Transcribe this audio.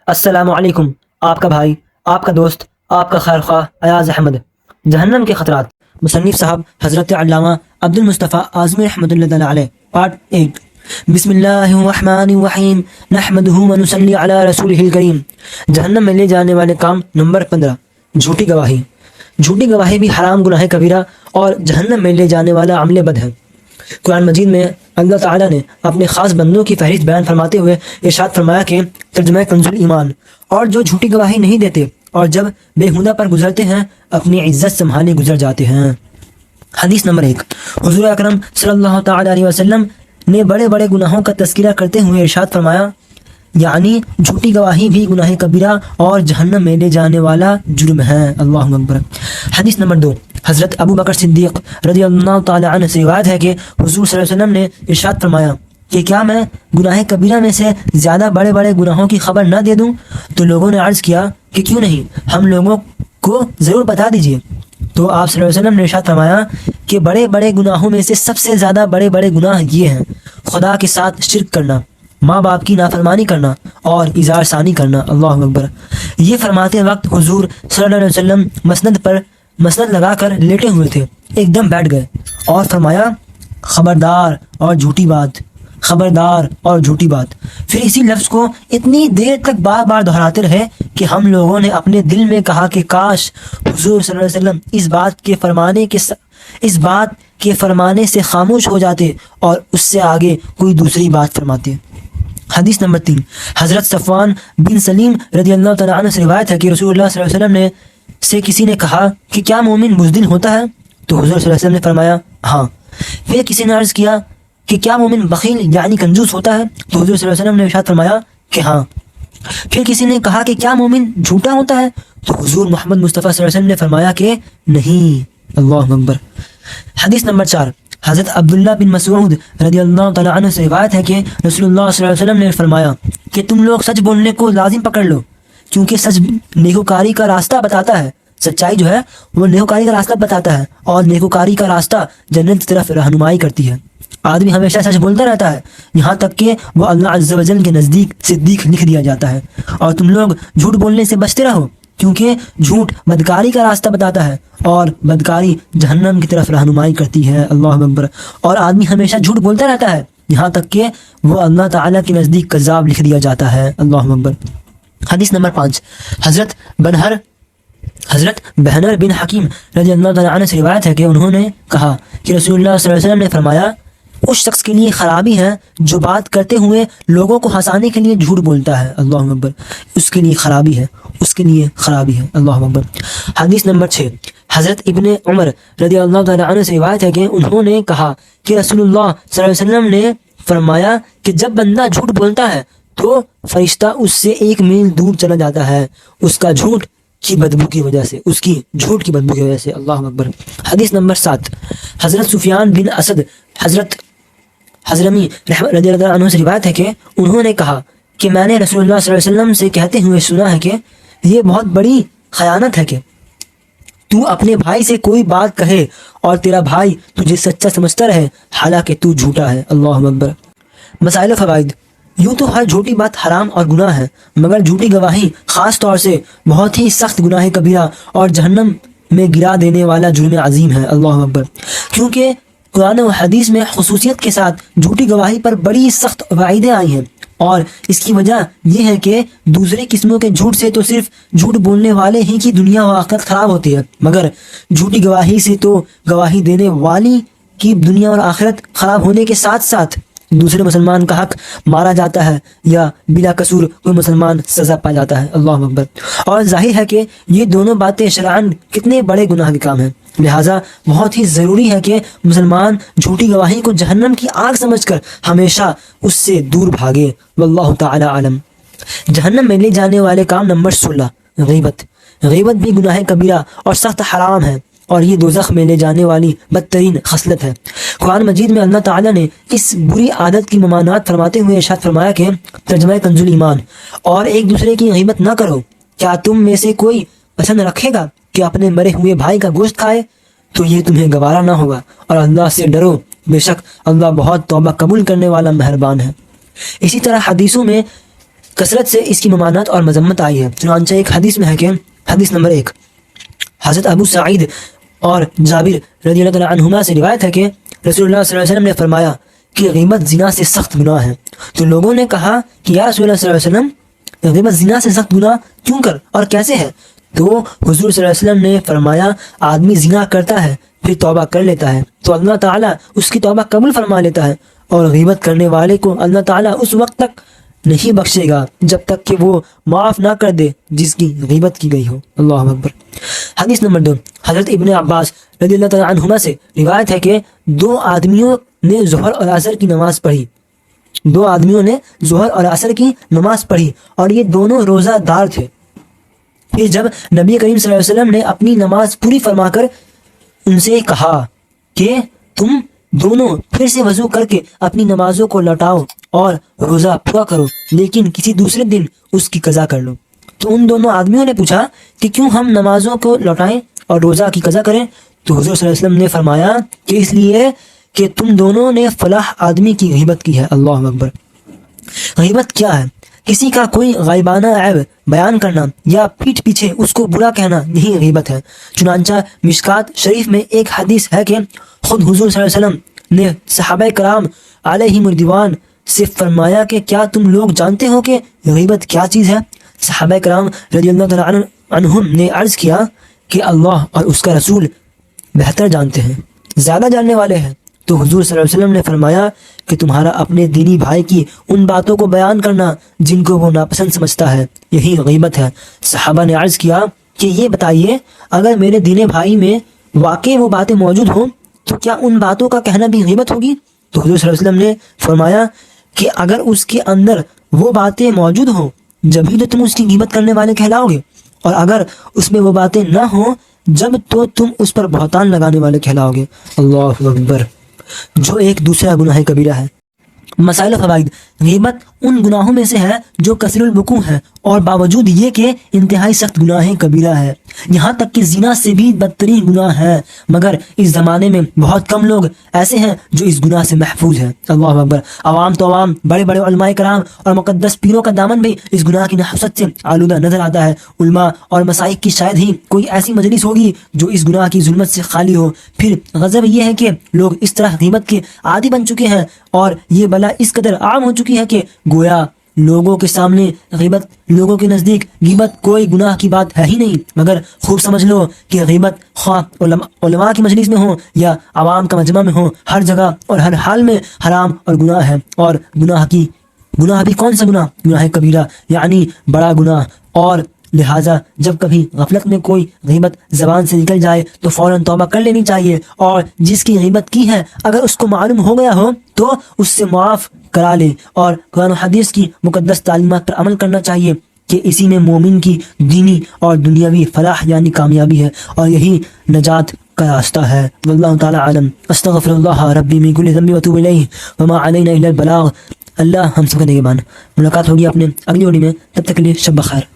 السلام علیکم. آپ کا بھائی، آپ کا دوست، آپ کا خیر خواہ ایاز احمد. جہنم کے خطرات، مصنف صاحب حضرت علامہ عبد المصطفیٰ اعظمی رحمۃ اللہ تعالی علیہ. پارٹ 8. بسم اللہ الرحمن الرحیم نحمدہ ونصلی علی رسولہ الکریم. جہنم میں لے جانے والے کام نمبر 15. جھوٹی گواہی. جھوٹی گواہی بھی حرام گناہ کبیرہ اور جہنم میں لے جانے والا عمل بد ہے. قرآن مجید میں اللہ تعالیٰ نے اپنے خاص بندوں کی فہرست بیان فرماتے ہوئے ارشاد فرمایا کہ ترجمہ کنز الایمان، اور جو جھوٹی گواہی نہیں دیتے اور جب بےہودہ پر گزرتے ہیں اپنی عزت سنبھالے گزر جاتے ہیں. حدیث نمبر 1. حضور اکرم صلی اللہ تعالیٰ علیہ وسلم نے بڑے بڑے گناہوں کا تذکرہ کرتے ہوئے ارشاد فرمایا، یعنی جھوٹی گواہی بھی گناہ کبیرہ اور جہنم میں لے جانے والا جرم ہے. اللہ اکبر. حدیث نمبر 2. حضرت ابو بکر صدیق رضی اللہ تعالیٰ عنہ سے روایت ہے کہ حضور صلی اللہ علیہ وسلم نے ارشاد فرمایا کہ کیا میں گناہ کبیرہ میں سے زیادہ بڑے بڑے گناہوں کی خبر نہ دے دوں؟ تو لوگوں نے عرض کیا کہ کیوں نہیں، ہم لوگوں کو ضرور بتا دیجیے. تو آپ صلی اللہ علیہ وسلم نے ارشاد فرمایا کہ بڑے بڑے گناہوں میں سے سب سے زیادہ بڑے بڑے گناہ یہ ہیں: خدا کے ساتھ شرک کرنا، ماں باپ کی نافرمانی کرنا اور اظہار ثانی کرنا. اللہ اکبر. یہ فرماتے وقت حضور صلی اللہ علیہ وسلم مسند لگا کر لیٹے ہوئے تھے. ایک دم بیٹھ گئے اور فرمایا، خبردار اور جھوٹی بات، خبردار اور جھوٹی بات. پھر اسی لفظ کو اتنی دیر تک بار بار دہراتے رہے کہ ہم لوگوں نے اپنے دل میں کہا کہ کاش حضور صلی اللہ علیہ وسلم اس بات کے فرمانے سے خاموش ہو جاتے اور اس سے آگے کوئی دوسری بات فرماتے. حدیث نمبر 3. حضرت صفوان بن سلیم رضی اللہ تعالیٰ عنہ سے روایت ہے کہ رسول اللہ صلی اللہ علیہ وسلم سے کسی نے کہا کہ کیا مومن بزدل ہوتا ہے؟ تو حضور صلی اللہ علیہ وسلم نے فرمایا ہاں. پھر کسی نے عرض کیا کہ کیا مومن بخیل یعنی کنجوس ہوتا ہے؟ تو حضور صلی اللہ علیہ وسلم نے ارشاد فرمایا کہ ہاں. پھر کسی نے کہا کہ کیا مومن جھوٹا ہوتا ہے؟ تو حضور محمد مصطفیٰ صلی اللہ علیہ وسلم نے فرمایا کہ نہیں. اللہ اکبر. حدیث نمبر 4. حضرت عبداللہ بن مسعود رضی اللہ تعالیٰ عنہ سے روایت ہے کہ رسول اللہ صلی اللہ علیہ وسلم نے فرمایا کہ تم لوگ سچ بولنے کو لازم پکڑ لو، کیونکہ سچ نیکوکاری کا راستہ بتاتا ہے. سچائی جو ہے وہ نیکوکاری کا راستہ بتاتا ہے، اور نیکوکاری کا راستہ جنت کی طرف رہنمائی کرتی ہے. آدمی ہمیشہ سچ بولتا رہتا ہے یہاں تک کہ وہ اللہ عز و جل کے نزدیک صدیق لکھ دیا جاتا ہے. اور تم لوگ جھوٹ بولنے سے بچتے رہو، کیونکہ جھوٹ بدکاری کا راستہ بتاتا ہے اور بدکاری جہنم کی طرف رہنمائی کرتی ہے. اللہ اکبر. اور آدمی ہمیشہ جھوٹ بولتا رہتا ہے یہاں تک کہ وہ اللہ تعالیٰ کے نزدیک کذاب لکھ دیا جاتا ہے. اللہ اکبر. حدیث نمبر 5. حضرت بہنر بن حکیم رضی اللہ تعالیٰ عنہ سے روایت ہے کہ انہوں نے کہا کہ رسول اللہ صلی اللہ علیہ وسلم نے فرمایا، اس شخص کے لیے خرابی ہے جو بات کرتے ہوئے لوگوں کو ہنسانے کے لیے جھوٹ بولتا ہے. اللہ اکبر. اس کے لیے خرابی ہے، اس کے لیے خرابی ہے. اللہ اکبر. حدیث نمبر 6. حضرت ابن عمر رضی اللہ تعالیٰ عنہ سے روایت ہے کہ انہوں نے کہا کہ رسول اللہ صلی اللہ علیہ وسلم نے فرمایا کہ جب بندہ جھوٹ بولتا ہے تو فرشتہ اس سے 1 میل دور چلا جاتا ہے، اس کا جھوٹ کی بدبو کی وجہ سے، اس کی جھوٹ کی بدبو کی وجہ سے. اللہ اکبر. حدیث نمبر 7. حضرت سفیان بن اسد حضرت حضرمی رضی اللہ عنہ سے روایت ہے کہ انہوں نے کہا کہ میں نے رسول اللہ صلی اللہ علیہ وسلم سے کہتے ہوئے سنا ہے کہ یہ بہت بڑی خیانت ہے کہ تو اپنے بھائی سے کوئی بات کہے اور تیرا بھائی تجھے سچا سمجھتا رہے حالانکہ تو جھوٹا ہے. اللہ اکبر. مسائل و فوائد. یوں تو ہر جھوٹی بات حرام اور گناہ ہے، مگر جھوٹی گواہی خاص طور سے بہت ہی سخت گناہ کبیرہ اور جہنم میں گرا دینے والا جرم عظیم ہے. اللہ اکبر. کیونکہ قرآن و حدیث میں خصوصیت کے ساتھ جھوٹی گواہی پر بڑی سخت وعیدیں آئی ہیں، اور اس کی وجہ یہ ہے کہ دوسرے قسموں کے جھوٹ سے تو صرف جھوٹ بولنے والے ہی کی دنیا و آخرت خراب ہوتی ہے، مگر جھوٹی گواہی سے تو گواہی دینے والی کی دنیا اور آخرت خراب ہونے کے ساتھ ساتھ دوسرے مسلمان کا حق مارا جاتا ہے یا بلا قصور کوئی مسلمان سزا پا جاتا ہے. اللہ اکبر. اور ظاہر ہے کہ یہ دونوں باتیں شرعاً کتنے بڑے گناہ کے کام ہیں، لہٰذا بہت ہی ضروری ہے کہ مسلمان جھوٹی گواہی کو جہنم کی آگ سمجھ کر ہمیشہ اس سے دور بھاگے. واللہ تعالی عالم. جہنم میں لے جانے والے کام نمبر 16. غیبت. غیبت بھی گناہ کبیرہ اور سخت حرام ہے، اور یہ دوزخ میں لے جانے والی بدترین خصلت ہے. قرآن مجید میں اللہ تعالیٰ نے اس بری عادت کی ممانعت فرماتے ہوئے ارشاد فرمایا کہ ترجمہ کنز الایمان، اور ایک دوسرے کی غیبت نہ کرو. کیا تم میں سے کوئی پسند رکھے گا کہ اپنے مرے ہوئے بھائی کا گوشت کھائے؟ تو یہ تمہیں گوارا نہ ہوگا، اور اللہ سے ڈرو، بے شک اللہ بہت توبہ قبول کرنے والا مہربان ہے. اسی طرح حدیثوں میں کثرت سے اس کی ممانعت اور مذمت آئی ہے۔ چنانچہ ایک حدیث میں ہے کہ حدیث نمبر 1 حضرت ابو سعید اور جابر رضی اللہ تعالیٰ عنہما سے روایت ہے کہ رسول اللہ صلی اللہ علیہ وسلم نے فرمایا کہ غیبت زنا سے سخت گناہ ہے۔ تو لوگوں نے کہا کہ یا رسول اللہ صلی اللہ علیہ وسلم غیبت زنا سے سخت گناہ کیوں کر اور کیسے ہے؟ تو حضور صلی اللہ علیہ وسلم نے فرمایا آدمی زنا کرتا ہے پھر توبہ کر لیتا ہے تو اللہ تعالیٰ اس کی توبہ قبول فرما لیتا ہے، اور غیبت کرنے والے کو اللہ تعالیٰ اس وقت تک نہیں بخشے گا جب تک کہ وہ معاف نہ کر دے جس کی غیبت کی گئی ہو۔ اللہ اکبر۔ حدیث نمبر 2 حضرت ابن عباس رضی اللہ تعالیٰ عنہما سے روایت ہے کہ 2 آدمیوں نے ظہر اور عصر کی نماز پڑھی 2 آدمیوں نے ظہر اور عصر کی نماز پڑھی اور یہ دونوں روزہ دار تھے۔ پھر جب نبی کریم صلی اللہ علیہ وسلم نے اپنی نماز پوری فرما کر ان سے کہا کہ تم دونوں پھر سے وضو کر کے اپنی نمازوں کو لوٹاؤ اور روزہ پورا کرو، لیکن کسی دوسرے دن اس کی قضا کر لو۔ تو ان دونوں آدمیوں نے پوچھا کہ کیوں ہم نمازوں کو لوٹائیں اور روزہ کی قضا کریں؟ تو حضور صلی اللہ علیہ وسلم نے فرمایا کہ اس لیے کہ تم دونوں نے فلاح آدمی کی غیبت کی ہے۔ اللہ اکبر۔ غیبت کیا ہے؟ کسی کا کوئی غائبانہ عیب بیان کرنا یا پیٹھ پیچھے اس کو برا کہنا یہی غیبت ہے۔ چنانچہ مشکات شریف میں ایک حدیث ہے کہ خود حضور صلی اللہ علیہ وسلم نے صحابہ کرام علیہم رضوان سے فرمایا کہ کیا تم لوگ جانتے ہو کہ غیبت کیا چیز ہے؟ صحابہ کرام رضی اللہ تعالیٰ عنہم نے عرض کیا کہ اللہ اور اس کا رسول بہتر جانتے ہیں، زیادہ جاننے والے ہیں۔ تو حضور صلی اللہ علیہ وسلم نے فرمایا کہ تمہارا اپنے دینی بھائی کی ان باتوں کو بیان کرنا جن کو وہ ناپسند سمجھتا ہے یہی غیبت ہے۔ صحابہ نے عرض کیا کہ یہ بتائیے اگر میرے دینی بھائی میں واقع وہ باتیں موجود ہوں تو کیا ان باتوں کا کہنا بھی غیبت ہوگی؟ تو حضور صلی اللہ علیہ وسلم نے فرمایا کہ اگر اس کے اندر وہ باتیں موجود ہوں جبھی تو تم اس کی غیبت کرنے والے کہلاؤ گے، اور اگر اس میں وہ باتیں نہ ہوں جب تو تم اس پر بہتان لگانے والے کہلاؤ گے۔ اللہ اکبر۔ جو ایک دوسرا گناہ کبیرہ ہے۔ مسائل و فوائد۔ غیبت ان گناہوں میں سے ہے جو کثیر الوقوع ہے اور باوجود یہ کہ انتہائی سخت گناہ کبیرہ ہے، یہاں تک کہ زنا سے بھی بدترین گناہ ہے، مگر اس زمانے میں بہت کم لوگ ایسے ہیں جو اس گناہ سے محفوظ ہیں۔ اللہ اکبر۔ عوام تو عوام، بڑے بڑے علماء کرام اور مقدس پیروں کا دامن بھی اس گناہ کی نحوست سے آلودہ نظر آتا ہے۔ علماء اور مشائخ کی شاید ہی کوئی ایسی مجلس ہوگی جو اس گناہ کی ظلمت سے خالی ہو۔ پھر غضب یہ ہے کہ لوگ اس طرح غیبت کے عادی بن چکے ہیں اور یہ بلا اس قدر عام ہو چکی ہے کہ گویا لوگوں کے سامنے غیبت، لوگوں کے نزدیک غیبت کوئی گناہ کی بات ہے ہی نہیں، مگر خوب سمجھ لو کہ غیبت خواہ علماء کی مجلس میں ہو یا عوام کا مجمع میں ہو، ہر جگہ اور ہر حال میں حرام اور گناہ ہے۔ اور گناہ بھی کون سا گناہ؟ گناہ کبیرہ یعنی بڑا گناہ، اور لہٰذا جب کبھی غفلت میں کوئی غیبت زبان سے نکل جائے تو فوراً توبہ کر لینی چاہیے، اور جس کی غیبت کی ہے اگر اس کو معلوم ہو گیا ہو تو اس سے معاف کرا لے، اور قرآن و حدیث کی مقدس تعلیمات پر عمل کرنا چاہیے کہ اسی میں مومن کی دینی اور دنیاوی فلاح یعنی کامیابی ہے، اور یہی نجات کا راستہ ہے۔ واللہ تعالی عالم۔ استغفر اللہ ربی من کل ذنب واتوب الیہ وما علینا الا البلاغ۔ اللہ ہم سب کا نگہبان۔ ملاقات ہوگی اپنے اگلی ویڈیو میں، تب تک کے لیے شب بخیر۔